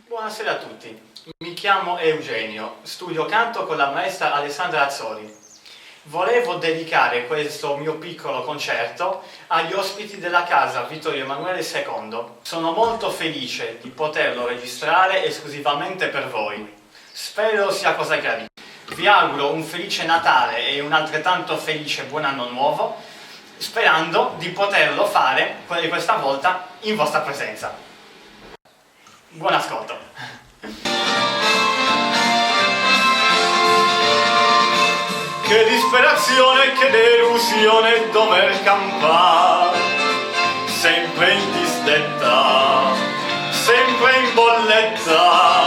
Buonasera a tutti, mi chiamo Eugenio, studio canto con la maestra Alessandra Azzoli. Volevo dedicare questo mio piccolo concerto agli ospiti della casa Vittorio Emanuele II. Sono molto felice di poterlo registrare esclusivamente per voi. Spero sia cosa gradita. Vi auguro un felice Natale e un altrettanto felice buon anno nuovo, sperando di poterlo fare questa volta in vostra presenza. Buon ascolto! Che disperazione, che delusione dover campare, sempre in disdetta, sempre in bolletta,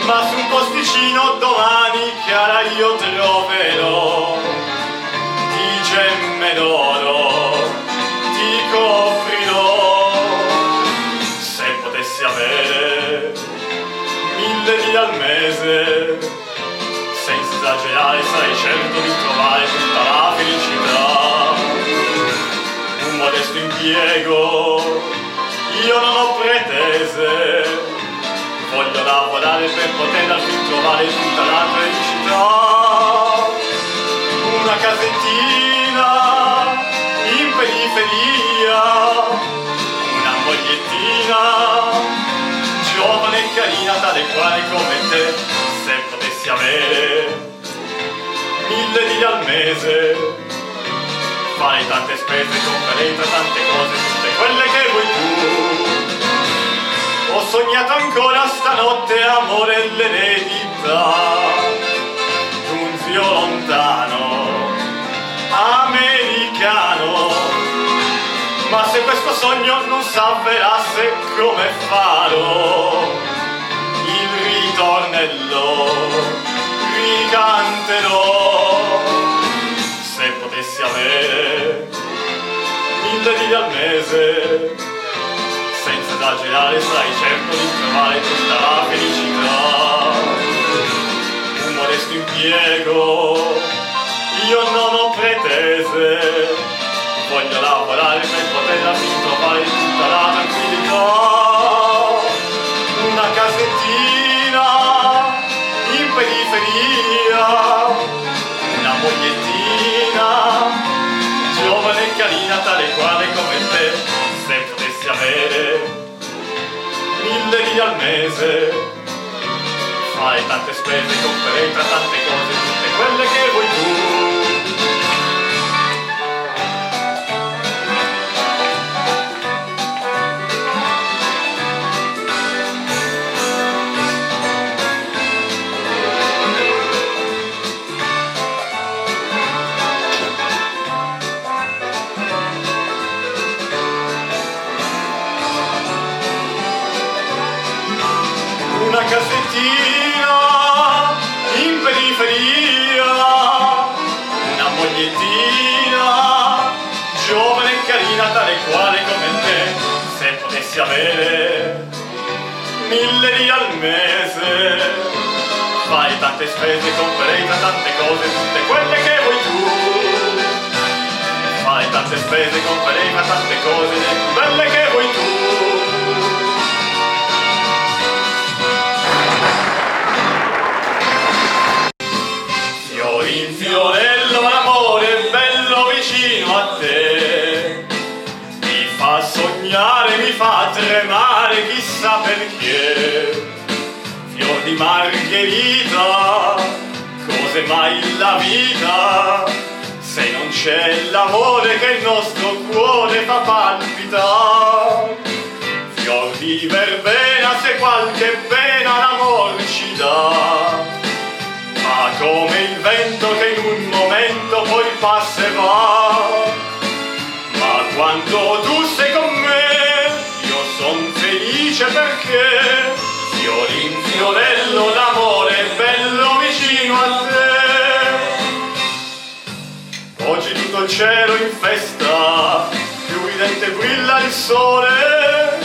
ma su un posticino domani chiara io troverò, di gemme d'oro ti coprirò. Se potessi avere 1000 lire al mese, senza esagerare sarei certo di trovare tutta la felicità. Un modesto impiego io non ho pretese, voglio lavorare per poter al fin trovare tutta la felicità. Una casettina in periferia, una mogliettina giovane e carina, tale quale come te. Se potessi avere 1000 lire al mese, farei tante spese, comprerei tra tante cose tutte quelle che vuoi tu. Ho sognato ancora stanotte amore e l'eredità d'un zio lontano americano, ma se questo sogno non s'avverasse come farò? Il ritornello ricanterò. Se potessi avere 1000 lire al mese, senza esagerare sarei certo di trovare tutta la felicità. Un modesto impiego io non ho pretese, voglio lavorare per poter al fin trovare tutta la tranquillità. Una casettina in periferia, una mogliettina giovane e carina, tale quale come te. Se potessi avere 1000 lire al mese, farei tante spese, comprerei tra tante cose tutte quelle che vuoi tu. Una casettina in periferia, una mogliettina giovane e carina, tale quale come te. Se potessi avere 1000 lire al mese, fai tante spese, comprerei tra tante cose tutte quelle che vuoi tu. Fai tante spese, comprerei tra tante cose quelle che vuoi tu. Fiorello, l'amore bello vicino a te, mi fa sognare, mi fa tremare, chissà perché. Fior di margherita, cos'è mai la vita, se non c'è l'amore che il nostro cuore fa palpitare. Fior di verbena, se qualche pena l'amor ci dà, ma come il vento che in un momento poi passa e va. Ma quando tu sei con me io son felice perché fiorin fiorello l'amore è bello vicino a te. Oggi tutto il cielo in festa, più ridente brilla il sole,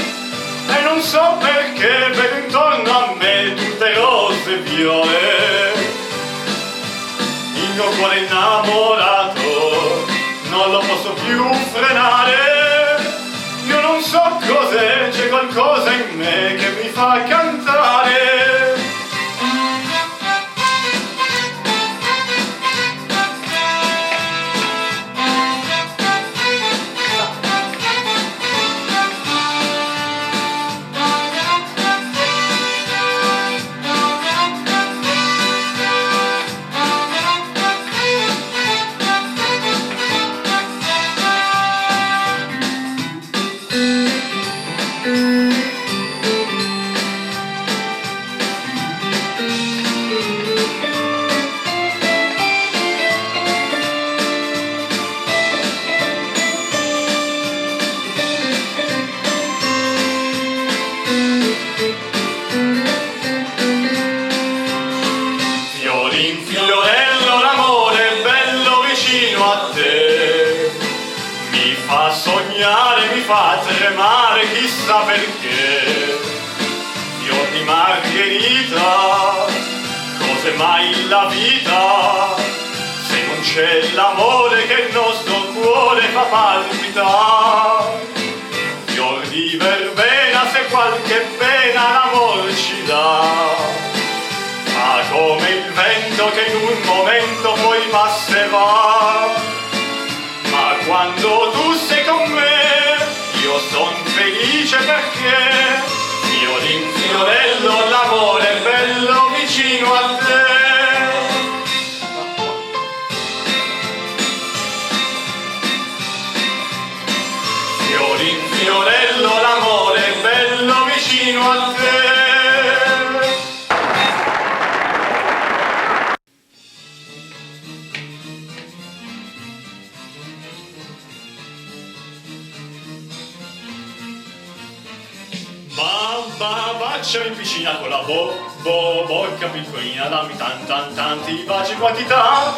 e non so perché vedo intorno a me tutte rose e viole. Il mio cuore innamorato non lo posso più frenare, io non so cos'è, c'è qualcosa in me che mi fa cantare. Fiorello, l'amore è bello vicino a te, mi fa sognare, mi fa tremare, chissà perché. Fior di margherita, cos'è mai la vita, se non c'è l'amore che il nostro cuore fa palpitare. Fior di verbena, se qualche pena l'amor ci dà, ma come il vento che in un momento poi passa e va. Ma quando tu sei con me, io son felice perché fiorin fiorello, l'amore è bello vicino a te. Fiorin fiorello, l'amore è bello vicino a te. Baciami in piscina con la bocca piccolina, dammi tanti baci quantità,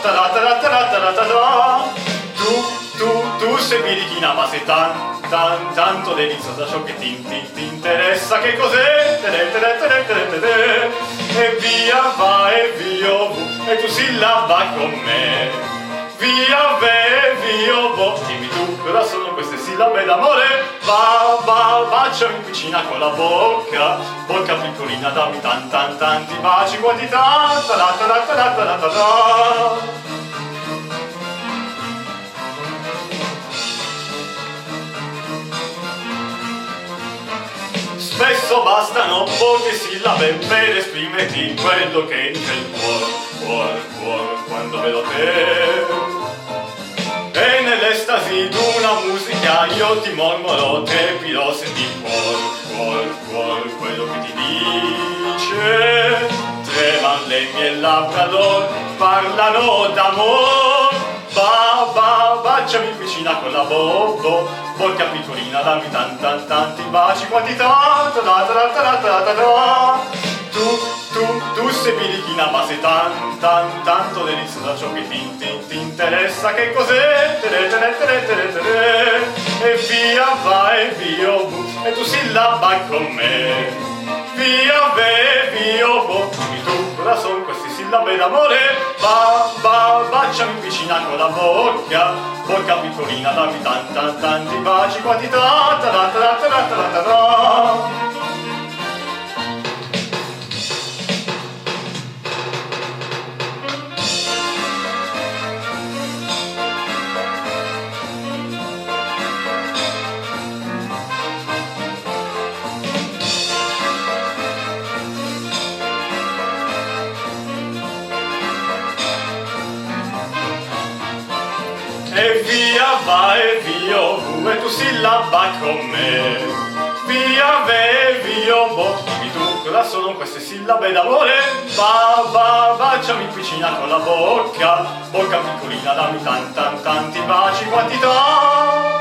tu sei birichina, ma sei tanto deliziosa, ciò che ti interessa, che cos'è? E via va e via e tu sillaba con me. Via ve, via bo, dimmi tu cosa sono queste sillabe d'amore. Baciami vicina con la bocca piccolina, dammi tanti baci quantità, Spesso bastano poche sillabe per esprimerti quello che c'è il cuore, quando vedo te. E nell'estasi d'una musica io ti mormoro, trepido, senti cuore, quello che ti dice. Treman le mie labbra d'or, parlano d'amor. Baciami vicina con la bocca piccolina, dammi tanti baci quantità, tu sei birichina, ma sei tanto deliziosa, ciò che ti interessa, che cos'è? E via va e via e tu sillaba con me. Via ve, via bo, dimmi tu cosa sono queste sillabe d'amore. Baciami vicina con la bocca piccolina, dammi tanti baci quantità, E via va e via e tu sillaba con me. Via ve, via bo, dimmi tu cosa sono queste sillabe d'amore. Baciami vicina con la bocca piccolina, dammi tanti baci quantità.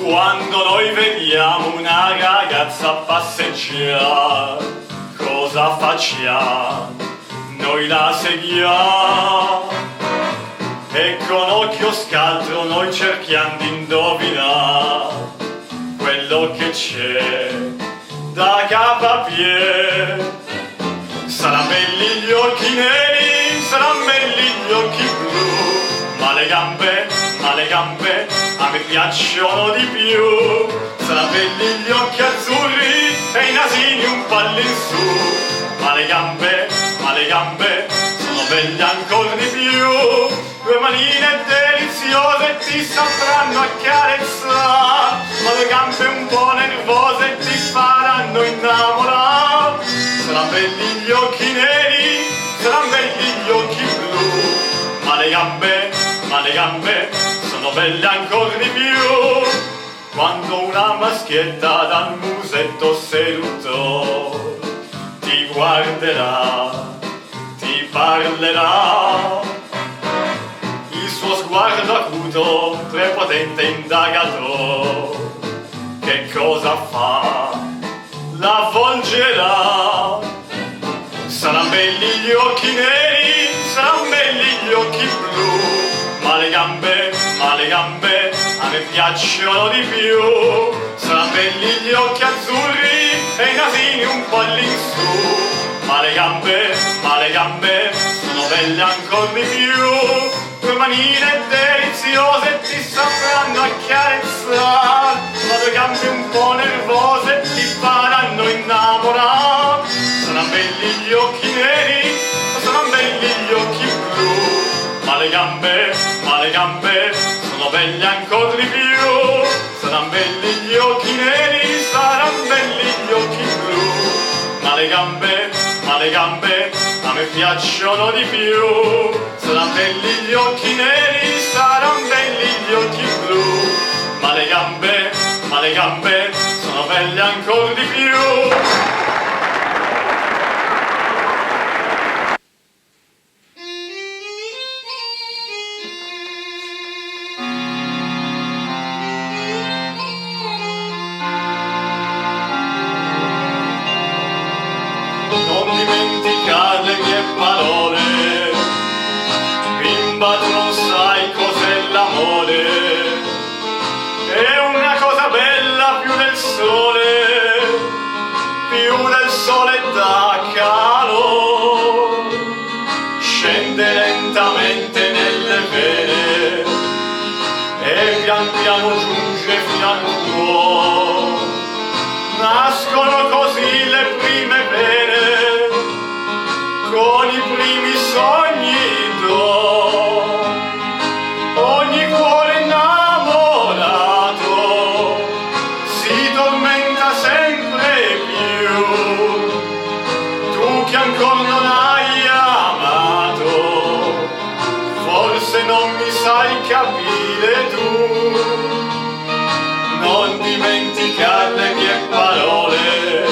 Quando noi vediamo una ragazza passeggiare, cosa cosa facciamo? Noi la seguiamo e con occhio scaltro noi cerchiamo di indovinare quello che c'è da capo a piedi. Saranno belli gli occhi neri, saranno belli gli occhi blu, ma le gambe a me piacciono di più. Saranno belli gli occhi azzurri e i nasini un po' in su, ma le gambe sono belle ancora di più. Due manine deliziose ti sapranno accarezzare, ma le gambe un po' nervose ti faranno innamorare. Saranno belli gli occhi neri, saranno belli gli occhi blu, ma le gambe sono belle ancora di più. Quando una maschietta dal musetto seduto ti guarderà, ti parlerà, il suo sguardo acuto, prepotente indagato, che cosa fa? La volgerà. Saranno belli gli occhi neri, saranno belli gli occhi blu, ma le gambe a me piacciono di più. Saranno belli gli occhi azzurri e i nasini un po' all'insù, ma le gambe sono belle ancora di più. Due manine deliziose ti sapranno accarezzare, ma le gambe un po' nervose ti faranno innamorare. Saranno belli gli occhi neri, saranno belli gli occhi blu, ma le gambe sono belle ancora di più. Saranno belli gli occhi neri, saranno belli gli occhi blu, ma le gambe a me piacciono di più. Saranno belli gli occhi neri, saranno belli gli occhi blu, ma le gambe sono belle ancora di più. Non dimenticare le mie parole, bimba, tu non sai cos'è l'amore, è una cosa bella più del sole dà calore, scende lentamente nelle vene e pian piano giunge fino al cuore. Nascono così le prime pene, con i primi sogni d'oro. Ogni cuore innamorato si tormenta sempre più. Tu che ancora non hai amato, forse non mi sai capire tu. Non dimenticare le mie parole,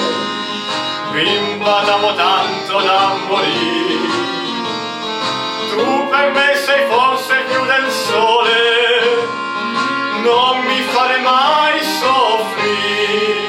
bimba, t'amo tanto da morire. Tu per me sei forse più del sole, non mi fare mai soffrire.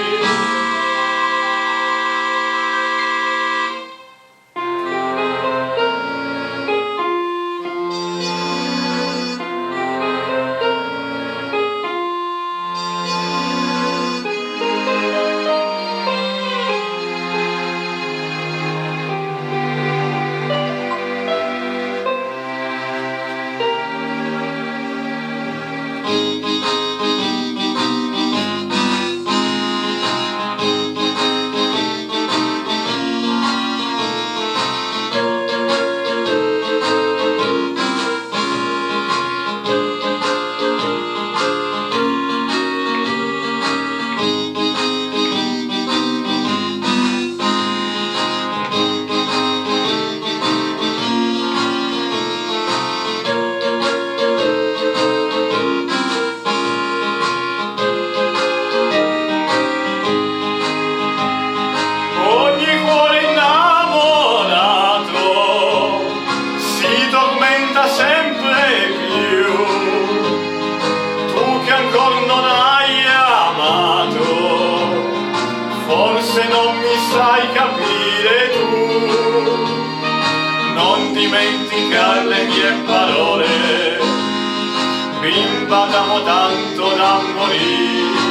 Forse non mi sai capire tu. significar le mie parole. Bimba, t'amo tanto da morire.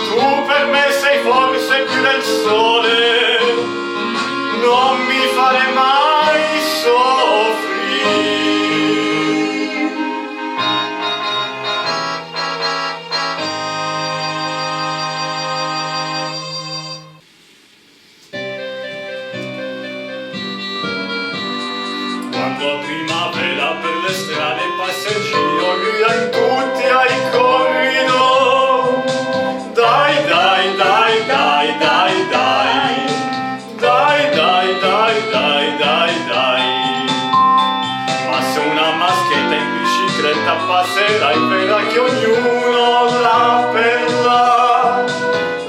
Tu per me sei forse più del sole, non mi fare mai soffrire. Quando primavera per le strade passa in giro, gridano tutti ai corridoi. Dai, dai, dai, dai, dai, dai, dai, dai, dai, dai, dai, dai. Ma se una maschetta in bicicletta passerà, vedrà che ognuno la perla,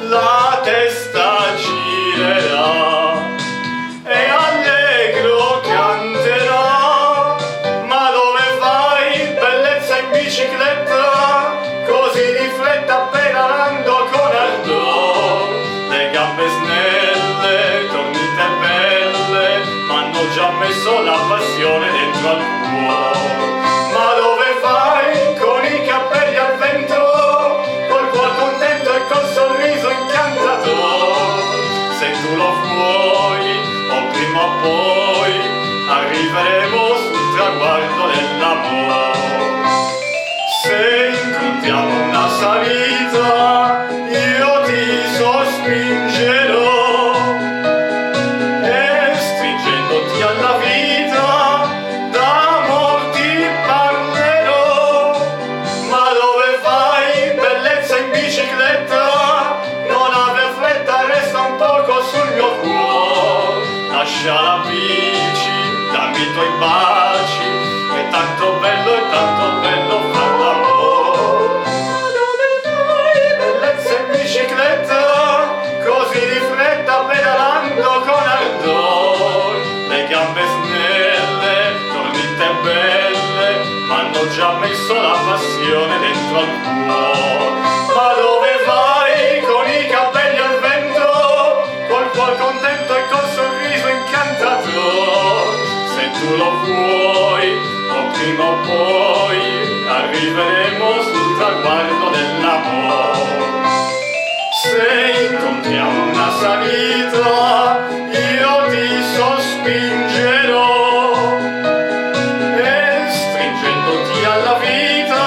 la testa girerà e allegro canterà. Ma dove vai, bellezza in bicicletta, così di fretta pedalando con ardor? Le gambe snelle, tornite belle, m'hanno già messo la passione dentro al cuore. Ma dove vai, con i capelli al vento, col cuore contento e col sorriso incantatore? Se tu lo vuoi, o prima o poi, arriveremo sul traguardo dell'amore. Se incontriamo una salita, io ti sospingerò e stringendoti alla vita, d'amor ti parlerò. Ma dove vai, bellezza in bicicletta, non aver fretta, resta un poco sul mio cuore. Lascia la bici, dammi i tuoi baci, è tanto bello far l'amore. Ma dove vai, bellezza in bicicletta, così di fretta pedalando con ardor? Le gambe snelle, tornite belle, m'hanno già messo la passione dentro al cuore. Ma dove vai, con i capelli al vento, col cuore contento e col sorriso incantatore? Se tu lo vuoi, o prima o poi, arriveremo sul traguardo dell'amore. Se incontriamo una salita, io ti sospingerò e stringendoti alla vita,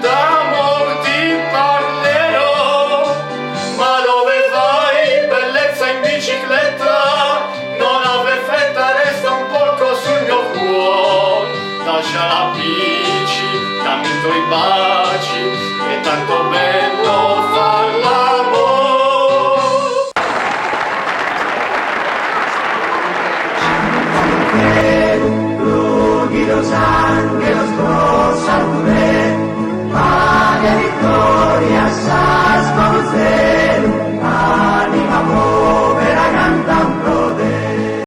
d'amor ti parlerò. Ma dove vai, bellezza in bicicletta, non aver fretta, resta un poco sul mio cuore. Lascia la bici, dammi i tuoi baci, è tanto bello far l'amore. Sangue, lo sangue, lo scorso